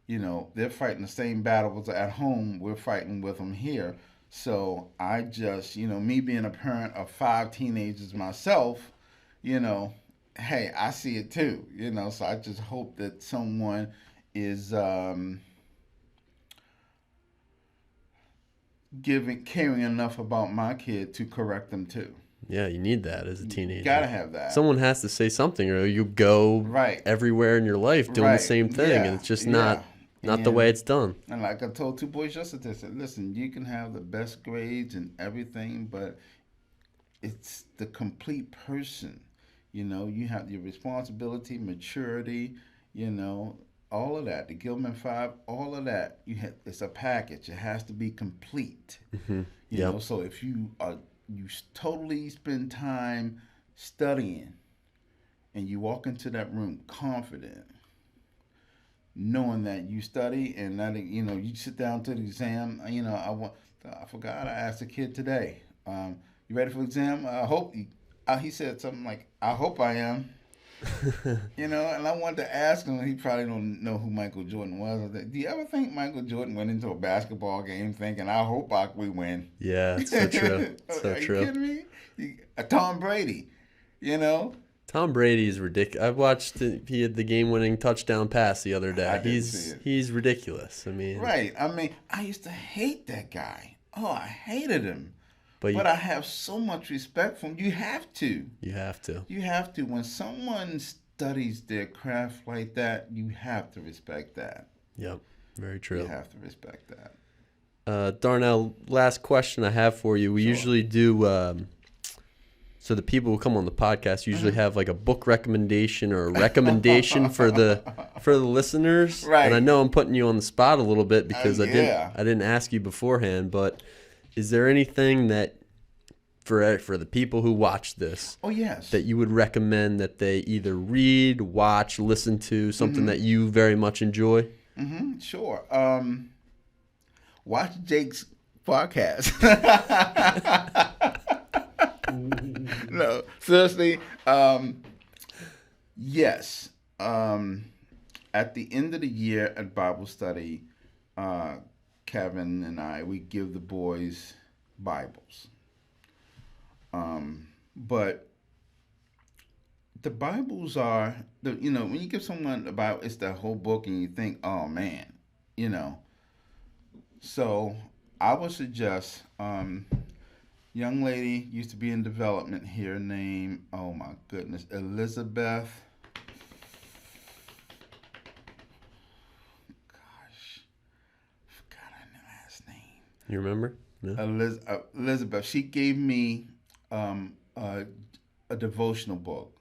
they're fighting the same battles at home we're fighting with them here. So I just, me being a parent of 5 teenagers myself, hey, I see it too, so I just hope that someone is caring enough about my kid to correct them too. Yeah, you need that as a teenager. You gotta have that. Someone has to say something, or you go everywhere in your life doing the same thing, and it's just not the way it's done. And like I told 2 boys yesterday, I said, listen, you can have the best grades and everything, but it's the complete person. You have your responsibility, maturity, all of that. The Gilman 5, all of that. It's a package. It has to be complete. Mm-hmm. So if you totally spend time studying and you walk into that room confident, knowing that you study and that, you sit down to the exam. I forgot, I asked a kid today, you ready for the exam? I hope he said something like, I hope I am. And I wanted to ask him, he probably don't know who Michael Jordan was. I was like, do you ever think Michael Jordan went into a basketball game thinking, I hope we win? Yeah, it's so true. So Are true. you kidding me? Tom Brady, Tom Brady is ridiculous. I watched he had the game-winning touchdown pass the other day. He's ridiculous. Right. I used to hate that guy. Oh, I hated him. But I have so much respect for him. You have to. You have to. When someone studies their craft like that, you have to respect that. Yep. Very true. You have to respect that. Darnell, last question I have for you. We usually do, so the people who come on the podcast usually have like a book recommendation or a recommendation for the listeners. Right. And I know I'm putting you on the spot a little bit because I didn't ask you beforehand, but is there anything that for the people who watch this, that you would recommend that they either read, watch, listen to, something that you very much enjoy? Sure. Watch Jake's podcast. No, seriously. Yes. At the end of the year at Bible study, Kevin and we give the boys Bibles. But the Bibles are, when you give someone a Bible, it's the whole book and you think, oh man, So I would suggest, young lady used to be in development here named, oh my goodness, Elizabeth. You remember? No? Elizabeth. She gave me a devotional book,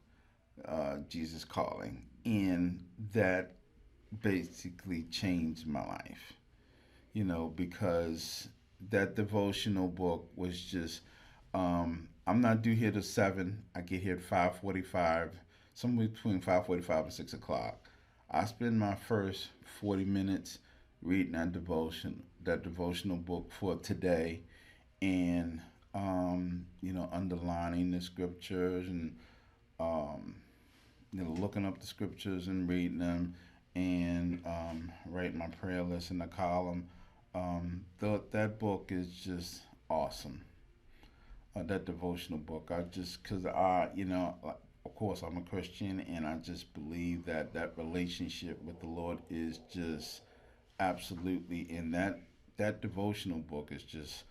Jesus Calling, and that basically changed my life. Because that devotional book was just, I'm not due here till 7. I get here at 5:45, somewhere between 5:45 and 6 o'clock. I spend my first 40 minutes reading that devotional book for today, and underlining the scriptures and looking up the scriptures and reading them, and writing my prayer list in the column. That book is just awesome. That devotional book, because of course I'm a Christian, and I just believe that relationship with the Lord is just absolutely, and that devotional book is just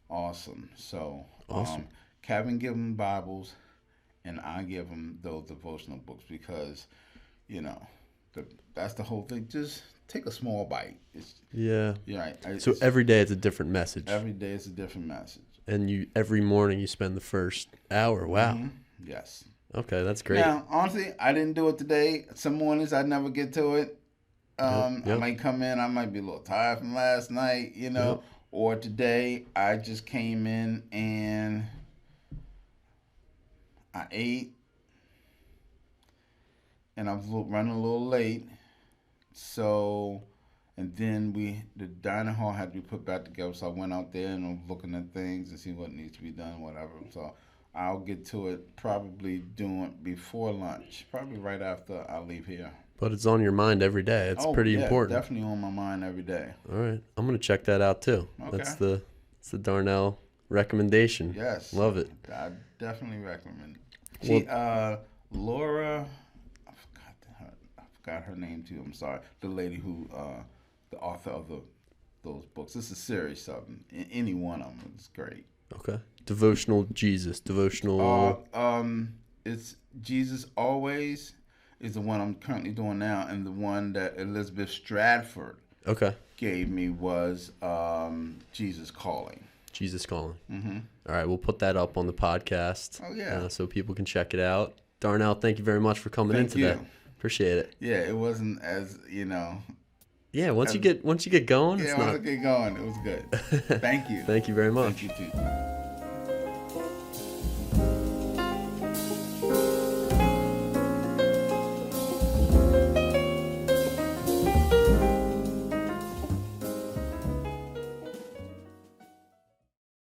awesome. So awesome. Kevin give them Bibles, and I give them those devotional books because, that's the whole thing. Just take a small bite. So every day it's a different message. Every day it's a different message. And every morning you spend the first hour. Wow. Mm-hmm. Yes. Okay, that's great. Now, honestly, I didn't do it today. Some mornings I never get to it. Yep. I might come in, I might be a little tired from last night, Yep. Or today I just came in and I ate, and I was running a little late. So, and then the dining hall had to be put back together. So I went out there and I was looking at things and see what needs to be done, whatever. So I'll get to it probably doing before lunch, probably right after I leave here. But it's on your mind every day. It's pretty important. Definitely on my mind every day. All right. I'm going to check that out too. Okay. That's the Darnell recommendation. Yes. Love it. I definitely recommend it. Laura, I forgot her name too. I'm sorry. The lady who, the author of those books. It's a series of them. Any one of them is great. Okay. Devotional Jesus. Devotional. It's Jesus Always is the one I'm currently doing now, and the one that Elizabeth Stratford gave me was Jesus Calling. Jesus Calling. Mm-hmm. All right, we'll put that up on the podcast. Oh yeah, so people can check it out. Darnell, thank you very much for coming in today. Appreciate it. Yeah, it wasn't as Yeah, once you get going, once I get going, it was good. Thank you. Thank you very much. Thank you too.